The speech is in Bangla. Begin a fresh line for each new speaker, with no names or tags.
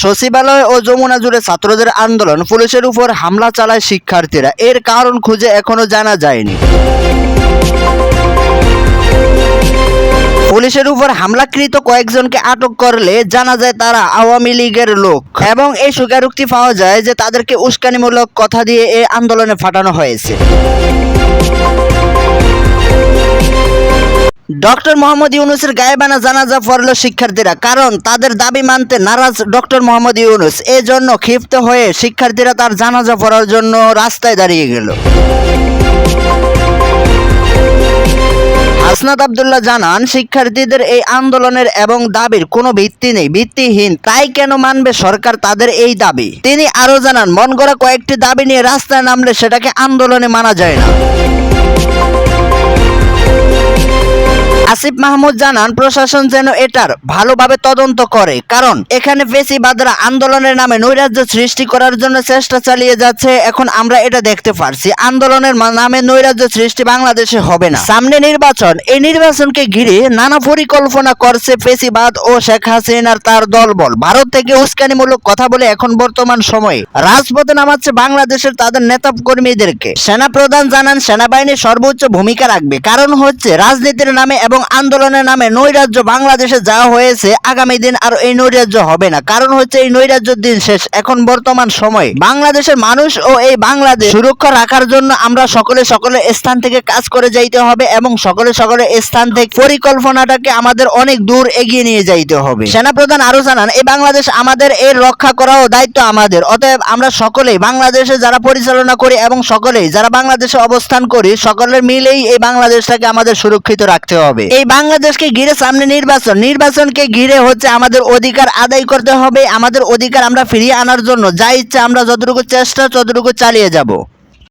সচিবালয় ও যমুনা জুড়ে ছাত্রদের আন্দোলন, পুলিশের উপর হামলা চালায় শিক্ষার্থীরা। এর কারণ খুঁজে এখনো জানা যায়নি। পুলিশের উপর হামলাকৃত কয়েকজনকে আটক করলে জানা যায় তারা আওয়ামী লীগের লোক, এবং এই স্বীকারোক্তি পাওয়া যায় যে তাদেরকে উস্কানিমূলক কথা দিয়ে এই আন্দোলনে ফাটানো হয়েছে। ডক্টর মোহাম্মদ ইউনূসের গায়েবানা জানাজা পড়ল শিক্ষার্থীরা, কারণ তাদের দাবি মানতে নারাজ ডক্টর মোহাম্মদ ইউনূস। এজন্য ক্ষিপ্ত হয়ে শিক্ষার্থীরা তার জানাজা পড়ার জন্য রাস্তায় দাঁড়িয়ে গেল। হাসনাত আব্দুল্লাহ জানান, শিক্ষার্থীদের এই আন্দোলনের এবং দাবির কোনো ভিত্তি নেই, ভিত্তিহীন। তাই কেন মানবে সরকার তাদের এই দাবি? তিনি আরো জানান, মন গড়া কয়েকটি দাবি নিয়ে রাস্তায় নামলে সেটাকে আন্দোলনে মানা যায় না। আসিফ মাহমুদ জানান, প্রশাসন যেন এটার ভালোভাবে তদন্ত করে, কারণ এখানে ফ্যাসিবাদরা আন্দোলনের নামে নৈরাজ্য সৃষ্টি করার জন্য চেষ্টা চালিয়ে যাচ্ছে। এখন আমরা এটা দেখতে পারছি, আন্দোলনের নামে নৈরাজ্য সৃষ্টি বাংলাদেশে হবে না। সামনে নির্বাচন, এই নির্বাচনকে ঘিরে নানা পরিকল্পনা করছে ফ্যাসিবাদ ও শেখ হাসিনার তার দলবল। ভারত থেকে উস্কানিমূলক কথা বলে এখন বর্তমান সময়ে রাজপথে নামাচ্ছে বাংলাদেশের তাদের নেতা কর্মীদেরকে। সেনাপ্রধান জানান, সেনাবাহিনী সর্বোচ্চ ভূমিকা রাখবে, কারণ হচ্ছে রাজনীতির নামে এবং আন্দোলনের নামে নৈরাজ্য বাংলাদেশে যা হয়েছে, আগামী দিন আর এই নৈরাজ্য হবে না। কারণ হচ্ছে এই নৈরাজ্যের দিন শেষ। এখন বর্তমান সময়ে বাংলাদেশের মানুষ ও এই বাংলাদেশ সুরক্ষা রাখার জন্য আমরা সকলে স্থান থেকে কাজ করে যাইতে হবে, এবং সকলে স্থান থেকে পরিকল্পনাটাকে আমাদের অনেক দূর এগিয়ে নিয়ে যাইতে হবে। সেনাপ্রধান আরো জানান, এই বাংলাদেশ আমাদের, এর রক্ষা করাও দায়িত্ব আমাদের। অতএব আমরা সকলেই বাংলাদেশে যারা পরিচালনা করি এবং সকলেই যারা বাংলাদেশে অবস্থান করি, সকলের মিলেই এই বাংলাদেশটাকে আমাদের সুরক্ষিত রাখতে হবে। এই বাংলাদেশকে ঘিরে সামনে নির্বাচনকে ঘিরে হচ্ছে আমাদের অধিকার আদায় করতে হবে। আমাদের অধিকার আমরা ফিরিয়ে আনার জন্য যা ইচ্ছা আমরা যতটুকু চেষ্টা ততটুকু চালিয়ে যাব।